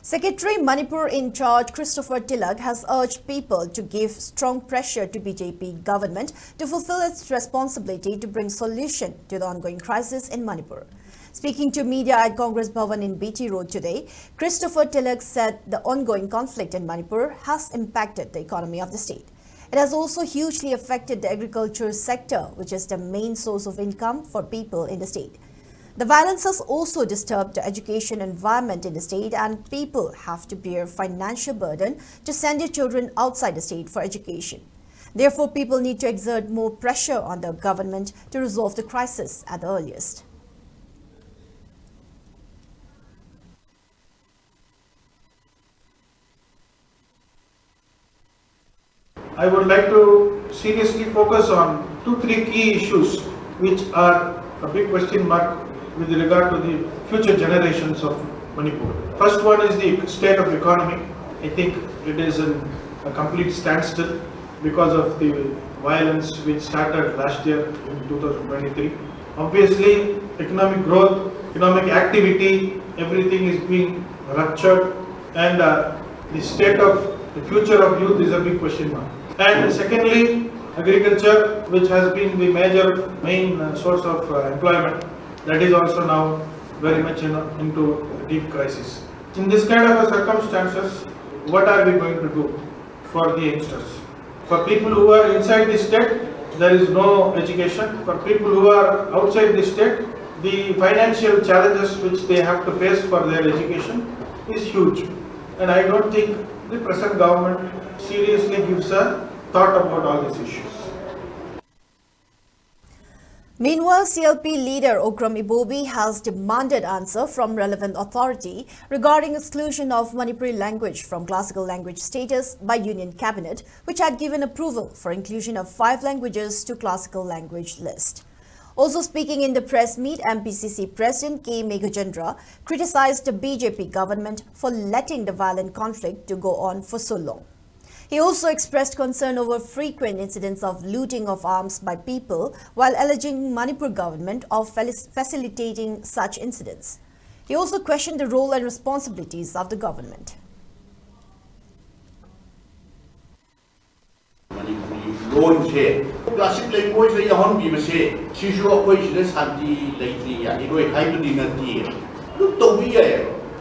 Secretary Manipur in charge Christopher Tilak has urged people to give strong pressure to BJP government to fulfill its responsibility to bring solution to the ongoing crisis in Manipur. Speaking to media at Congress Bhavan in BT Road today, Christopher Tilak said the ongoing conflict in Manipur has impacted the economy of the state. It has also hugely affected the agriculture sector, which is the main source of income for people in the state. The violence has also disturbed the education environment in the state, and people have to bear financial burden to send their children outside the state for education. Therefore, people need to exert more pressure on the government to resolve the crisis at the earliest. I would like to seriously focus on 2-3 key issues which are a big question mark with regard to the future generations of Manipur. First one is the state of economy. I think it is in a complete standstill because of the violence which started last year in 2023. Obviously, economic growth, economic activity, everything is being ruptured, and the state of the future of youth is a big question mark. And secondly, agriculture, which has been the main source of employment, that is also now very much into a deep crisis. In this kind of circumstances, what are we going to do for the youngsters? For people who are inside the state, there is no education. For people who are outside the state, the financial challenges which they have to face for their education is huge. And I don't think the present government seriously gives a thought about all these issues. Meanwhile, CLP leader Okram Ibobi has demanded answer from relevant authority regarding exclusion of Manipuri language from classical language status by Union Cabinet, which had given approval for inclusion of 5 languages to classical language list. Also speaking in the press meet, MPCC President K. Meghajendra criticized the BJP government for letting the violent conflict to go on for so long. He also expressed concern over frequent incidents of looting of arms by people, while alleging Manipur government of facilitating such incidents. He also questioned the role and responsibilities of the government. Classic language la yahan bi mase sishu akoi sida santi leitri ya iroi haibudi nati lu tobi ya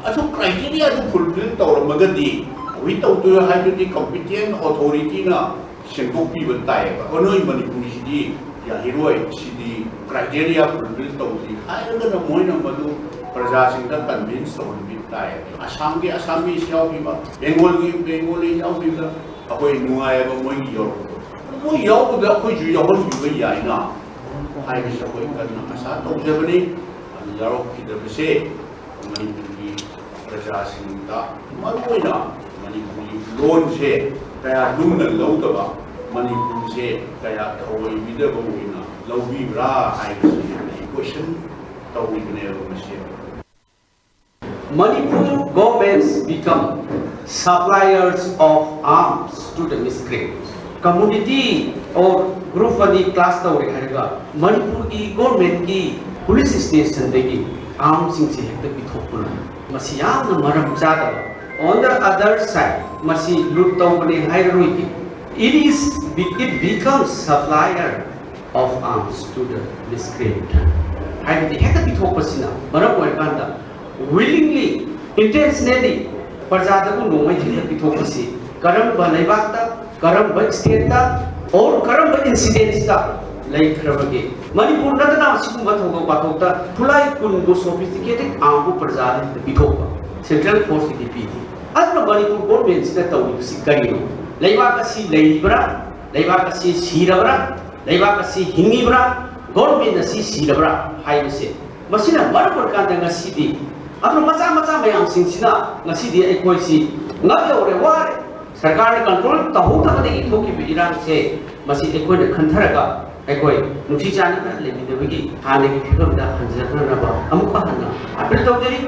aso criteria du fulfill tawramagadi we tau to haibudi competent authority na sengkok pi bantai ba onoi Manipuri sidi ya iroi sidi criteria fulfill tawdi hairaga na moina madu praja singda convince on bitai asam ge asami siau bi ba bengali siau bi da akoi nuai ba moi yor we all the country you want to be na hai bi sa koi kan na sa to jabani an yaro ki da se Manipuri praja singda maruina Manipuri lon se kaya dum na lo da ba Manipur se kaya thoi bi da ba wina lo bi bra hai bi question to we ne ro se Manipur governments become suppliers of arms to the miscreants. Community or group of the class to Manipur ki government ki police station degi arms sing se the bithopur masiyam na maram jada on the other side masi loot to bane hairoi it becomes supplier of arms to the miscreant hai the hekta bithopasina maram oi kanda willingly intentionally parjada ku no mai bithopasi karam balaibakta karam state or karam incidents like Kravage. Manipur Natana Sikumatoko Patota, Pulai Kungo sophisticated Ambu Prasad the Pitopa, Central Force in the PT. Other Manipur governments that are Sikarino, Laivakasi Laibra, Laivakasi Sirabra, Laivakasi Hingibra, government si Sirabra, high say. Masina Manipur Kantanga City. After Mata Mayam Sinsina, Nasidi Equasi, Naga or a war. सरकार ने control तहु तक देखी तो कि Iran से मसी एक कोई खंडर का एक कोई नुकसान जाने का लेकिन देखिए हाने की फिल्म दा हंजर ना बा अमुक हाना अपने तो जरी